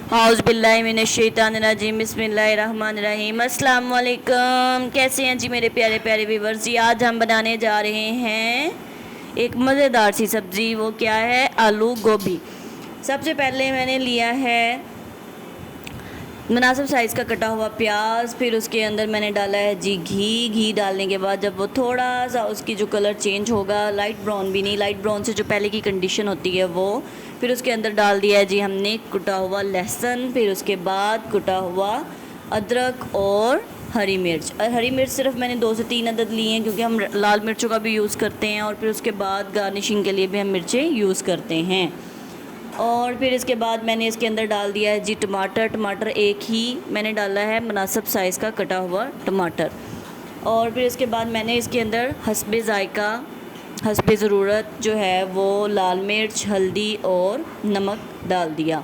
औज़ुबिल्लाहिमिनश्शैतानिर्रजीम बिस्मिल्लाहिर्रहमानिर्रहीम। अस्सलाम वालेकुम। कैसे हैं जी मेरे प्यारे प्यारे व्यूवर्स जी। आज हम बनाने जा रहे हैं एक मज़ेदार सी सब्ज़ी। वो क्या है? आलू गोभी। सबसे पहले मैंने लिया है मुनासिब साइज़ का कटा हुआ प्याज। फिर उसके अंदर मैंने डाला है जी घी डालने के बाद जब वो थोड़ा सा उसकी जो कलर चेंज होगा, लाइट ब्राउन भी नहीं, लाइट ब्राउन से जो पहले की कंडीशन होती है वो, फिर उसके अंदर डाल दिया है जी हमने कुटा हुआ लहसुन। फिर उसके बाद कुटा हुआ अदरक और हरी मिर्च। हरी मिर्च सिर्फ मैंने 2 से 3 अदद ली हैं क्योंकि हम लाल मिर्चों का भी यूज़ करते हैं और फिर उसके बाद गार्निशिंग के लिए भी हम मिर्चें यूज़ करते हैं। और फिर इसके बाद मैंने इसके अंदर डाल दिया है जी टमाटर एक ही मैंने डाला है मुनासिब साइज़ का कटा हुआ टमाटर। और फिर इसके बाद मैंने इसके अंदर हस्बे ज़ायका, हस्बे ज़रूरत जो है वो लाल मिर्च, हल्दी और नमक डाल दिया।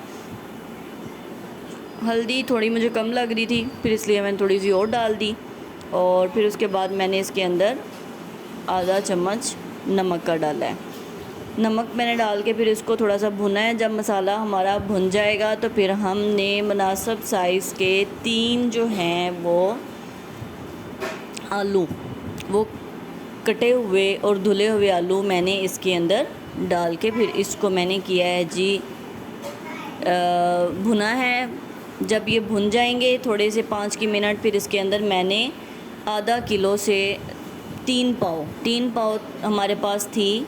हल्दी थोड़ी मुझे कम लग रही थी, फिर इसलिए मैंने थोड़ी सी और डाल दी। और फिर उसके बाद मैंने इसके अंदर आधा चम्मच नमक का डाला है। नमक मैंने डाल के फिर इसको थोड़ा सा भुना है। जब मसाला हमारा भुन जाएगा तो फिर हमने मुनासिब साइज़ के 3 जो हैं वो आलू, वो कटे हुए और धुले हुए आलू मैंने इसके अंदर डाल के फिर इसको मैंने किया है जी भुना है। जब ये भुन जाएंगे थोड़े से 5 की मिनट, फिर इसके अंदर मैंने आधा किलो से 3 पाव हमारे पास थी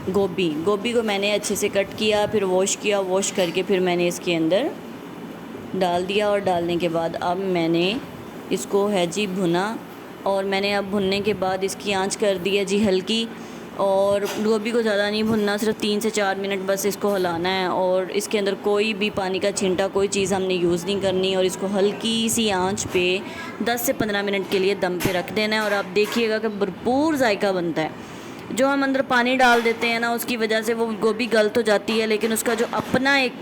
गोभी को मैंने अच्छे से कट किया, फिर वॉश किया। वॉश करके फिर मैंने इसके अंदर डाल दिया और डालने के बाद अब मैंने इसको है जी भुना। और मैंने अब भुनने के बाद इसकी आंच कर दी है जी हल्की। और गोभी को ज़्यादा नहीं भुनना, सिर्फ 3 से 4 मिनट बस इसको हिलाना है। और इसके अंदर कोई भी पानी का छींटा, कोई चीज़ हमने यूज़ नहीं करनी। और इसको हल्की सी आंच पे 10 से 15 मिनट के लिए दम पे रख देना है। और आप देखिएगा कि भरपूर जायका बनता है। जो हम अंदर पानी डाल देते हैं ना, उसकी वजह से वो गोभी गल तो जाती है, लेकिन उसका जो अपना एक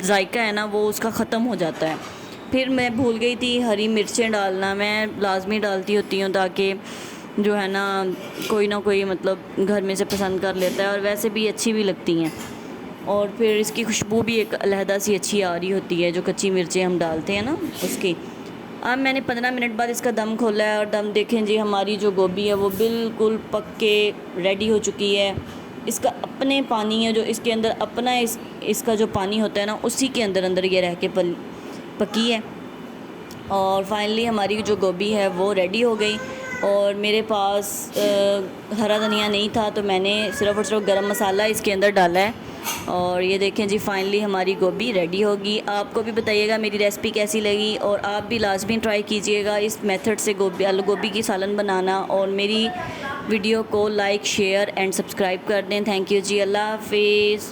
जायका है ना वो उसका ख़त्म हो जाता है। फिर मैं भूल गई थी हरी मिर्चें डालना, मैं लाजमी डालती होती हूँ ताकि जो है ना कोई मतलब घर में से पसंद कर लेता है और वैसे भी अच्छी भी लगती हैं। और फिर इसकी खुशबू भी एक अलहदा सी अच्छी आ रही होती है जो कच्ची मिर्चें हम डालते हैं ना उसकी। अब मैंने 15 मिनट बाद इसका दम खोला है और दम देखें जी हमारी जो गोभी है वो बिल्कुल पक के रेडी हो चुकी है। इसका अपने पानी है जो इसके अंदर अपना इसका जो पानी होता है ना उसी के अंदर ये रह के पकी है। और फाइनली हमारी जो गोभी है वो रेडी हो गई। और मेरे पास हरा धनिया नहीं था तो मैंने सिर्फ़ और सिर्फ गरम मसाला इसके अंदर डाला है। और ये देखें जी फाइनली हमारी गोभी रेडी होगी। आपको भी बताइएगा मेरी रेसिपी कैसी लगी और आप भी लाजमी ट्राई कीजिएगा इस मेथड से आलू गोभी की सालन बनाना। और मेरी वीडियो को लाइक, शेयर एंड सब्सक्राइब कर दें। थैंक यू जी। अल्लाह हाफिज़।